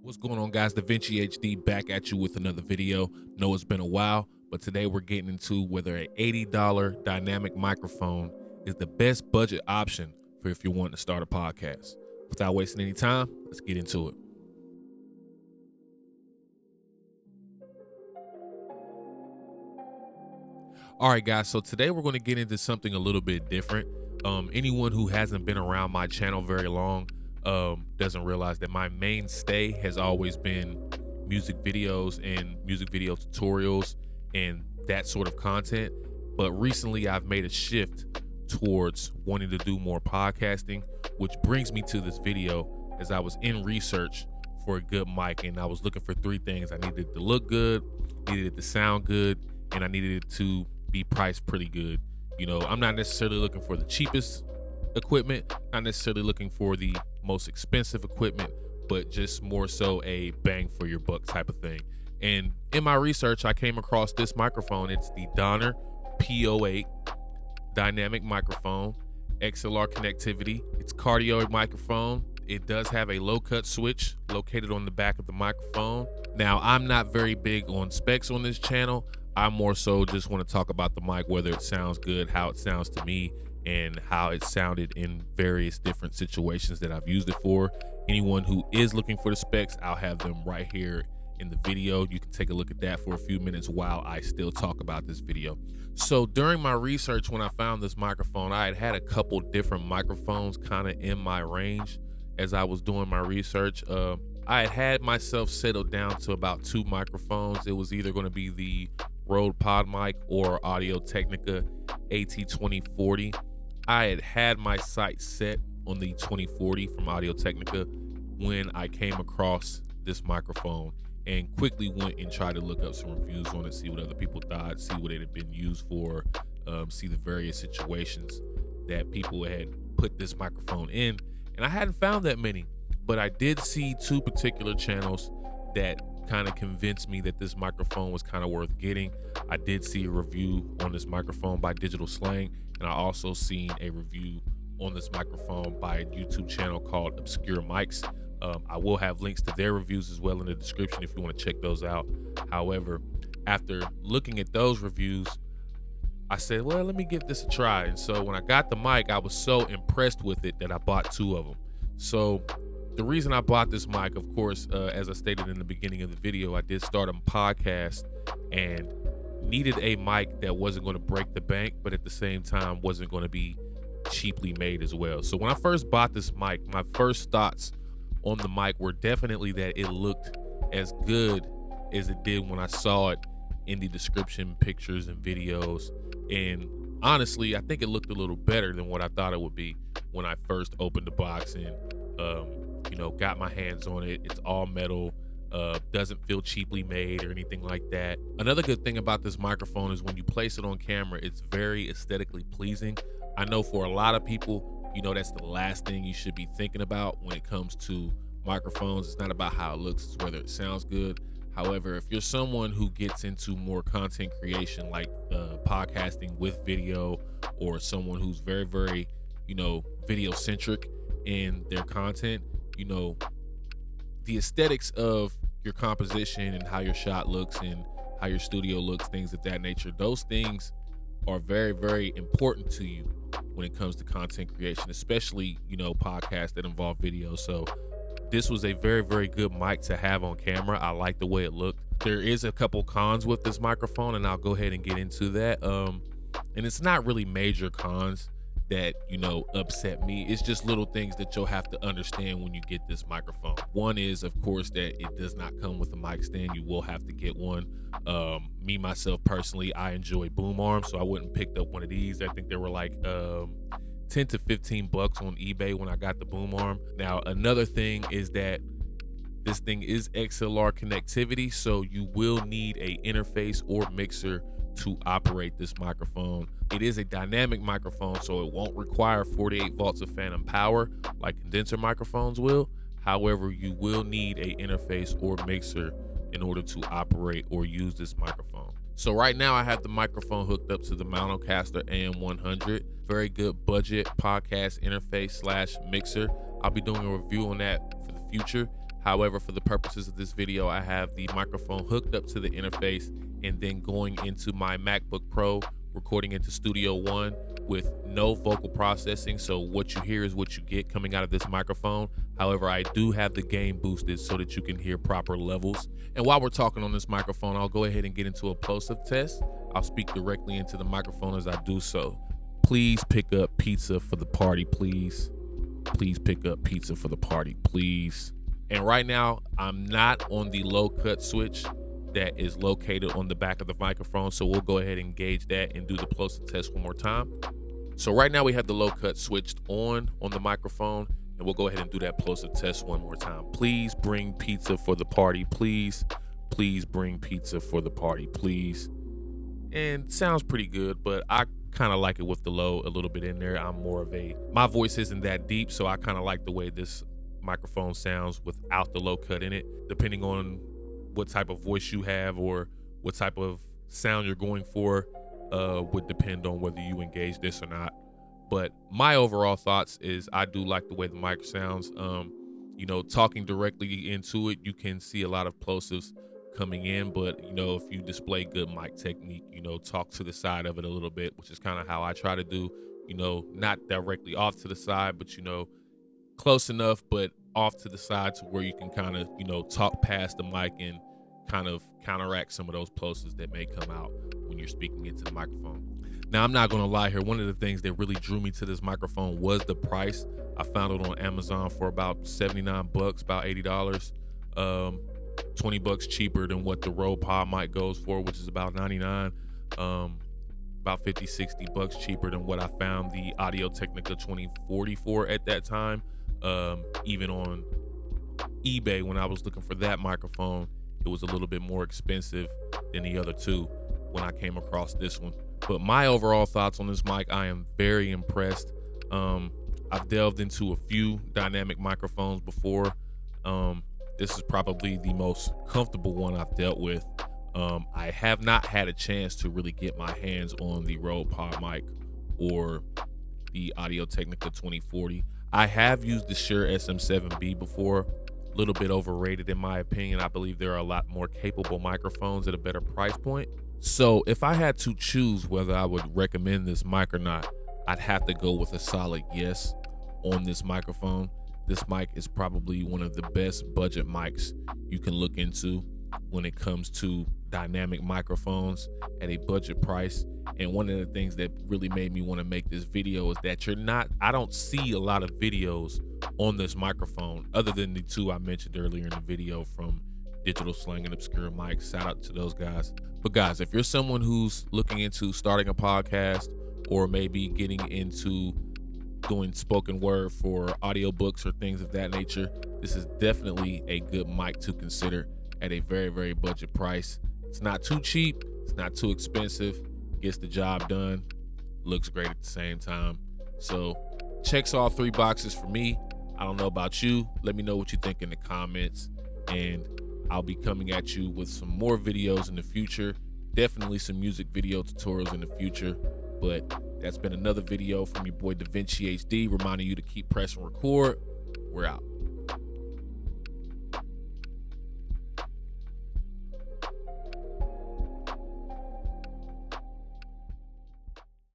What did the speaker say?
What's going on, guys? Da Vinci HD back at you with another video. Know it's been a while, but today we're getting into whether an $80 dynamic microphone is the best budget option for if you're wanting to start a podcast. Without wasting any time, let's get into it. All right, guys, so today we're going to get into something a little bit different. Anyone who hasn't been around my channel very long doesn't realize that my mainstay has always been music videos and music video tutorials and that sort of content. But recently I've made a shift towards wanting to do more podcasting, which brings me to this video as I was in research for a good mic, and I was looking for three things. I needed it to look good, needed it to sound good, and I needed it to be priced pretty good. You know, I'm not necessarily looking for the cheapest equipment, not necessarily looking for the most expensive equipment, but just more so a bang for your buck type of thing. And in my research, I came across this microphone. It's the Donner P08 dynamic microphone, XLR connectivity. It's cardioid microphone. It does have a low cut switch located on the back of the microphone. Now, I'm not very big on specs on this channel. I more so just want to talk about the mic, whether it sounds good, how it sounds to me, and how it sounded in various different situations that I've used it for. Anyone who is looking for the specs, I'll have them right here in the video. You can take a look at that for a few minutes while I still talk about this video. So during my research, when I found this microphone, I had a couple different microphones kind of in my range as I was doing my research. I had myself settled down to about two microphones. It was either going to be the Rode Pod mic or Audio Technica AT2040. I had my sights set on the 2040 from Audio Technica when I came across this microphone, and quickly went and tried to look up some reviews on it, see what other people thought, see what it had been used for, see the various situations that people had put this microphone in. And I hadn't found that many, but I did see two particular channels that kind of convinced me that this microphone was kind of worth getting. I did see a review on this microphone by Digital Slang, and I also seen a review on this microphone by a YouTube channel called Obscure Mics. I will have links to their reviews as well in the description if you want to check those out. However, after looking at those reviews, I said, well, let me give this a try. And so when I got the mic, I was so impressed with it that I bought two of them. So the reason I bought this mic, of course, as I stated in the beginning of the video, I did start a podcast and needed a mic that wasn't going to break the bank, but at the same time wasn't going to be cheaply made as well. So when I first bought this mic, my first thoughts on the mic were definitely that it looked as good as it did when I saw it in the description, pictures, and videos. And honestly, I think it looked a little better than what I thought it would be when I first opened the box and got my hands on it. It's all metal, doesn't feel cheaply made or anything like that. Another good thing about this microphone is when you place it on camera, it's very aesthetically pleasing. I know for a lot of people, that's the last thing you should be thinking about when it comes to microphones. It's not about how it looks, it's whether it sounds good. However, if you're someone who gets into more content creation, like podcasting with video, or someone who's very, very, video centric in their content, the aesthetics of your composition and how your shot looks and how your studio looks, things of that nature, those things are very, very important to you when it comes to content creation, especially, podcasts that involve video. So this was a very, very good mic to have on camera. I like the way it looked. There is a couple cons with this microphone, and I'll go ahead and get into that. And it's not really major cons that, upset me. It's just little things that you'll have to understand when you get this microphone. One is, of course, that it does not come with a mic stand. You will have to get one. Me, myself, personally, I enjoy boom arms, so I wouldn't picked up one of these. I think they were like 10 to 15 bucks on eBay when I got the boom arm. Now, another thing is that this thing is XLR connectivity, so you will need a interface or mixer to operate this microphone. It is a dynamic microphone, so it won't require 48 volts of phantom power like condenser microphones will. However, you will need a interface or mixer in order to operate or use this microphone. So right now I have the microphone hooked up to the Monocaster AM100. Very good budget podcast interface / mixer. I'll be doing a review on that for the future. However, for the purposes of this video, I have the microphone hooked up to the interface and then going into my MacBook Pro, recording into Studio One with no vocal processing. So what you hear is what you get coming out of this microphone. However, I do have the gain boosted so that you can hear proper levels. And while we're talking on this microphone, I'll go ahead and get into a plosive test. I'll speak directly into the microphone as I do so. Please pick up pizza for the party, please. Please pick up pizza for the party, please. And right now, I'm not on the low cut switch that is located on the back of the microphone. So we'll go ahead and gauge that and do the plosive test one more time. So right now we have the low cut switched on the microphone, and we'll go ahead and do that plosive test one more time. Please bring pizza for the party, please. Please bring pizza for the party, please. And sounds pretty good, but I kind of like it with the low a little bit in there. My voice isn't that deep, so I kind of like the way this microphone sounds without the low cut in it. Depending on what type of voice you have or what type of sound you're going for would depend on whether you engage this or not. But my overall thoughts is I do like the way the mic sounds. Talking directly into it, you can see a lot of plosives coming in, but if you display good mic technique, talk to the side of it a little bit, which is kind of how I try to do, not directly off to the side, but close enough, but off to the side to where you can kind of, talk past the mic and kind of counteract some of those plosives that may come out when you're speaking into the microphone. Now, I'm not going to lie here. One of the things that really drew me to this microphone was the price. I found it on Amazon for about $79, about $80, $20 cheaper than what the Rode Pod mic goes for, which is about $99. About $50-$60 cheaper than what I found the Audio Technica 2040 for at that time. Even on eBay, when I was looking for that microphone, it was a little bit more expensive than the other two when I came across this one. But my overall thoughts on this mic, I am very impressed. I've delved into a few dynamic microphones before. This is probably the most comfortable one I've dealt with. I have not had a chance to really get my hands on the Rode Pod mic or the Audio Technica 2040. I have used the Shure SM7B before, a little bit overrated in my opinion. I believe there are a lot more capable microphones at a better price point. So if I had to choose whether I would recommend this mic or not, I'd have to go with a solid yes on this microphone. This mic is probably one of the best budget mics you can look into when it comes to dynamic microphones at a budget price. And one of the things that really made me want to make this video is that I don't see a lot of videos on this microphone other than the two I mentioned earlier in the video from Digital Slang and Obscure Mics. Shout out to those guys. But guys, if you're someone who's looking into starting a podcast or maybe getting into doing spoken word for audiobooks or things of that nature, this is definitely a good mic to consider at a very, very budget price. It's not too cheap, it's not too expensive, gets the job done, looks great at the same time. So checks all three boxes for me. I don't know about you. Let me know what you think in the comments, and I'll be coming at you with some more videos in the future. Definitely some music video tutorials in the future. But that's been another video from your boy Da Vinci HD, reminding you to keep pressing record. We're out.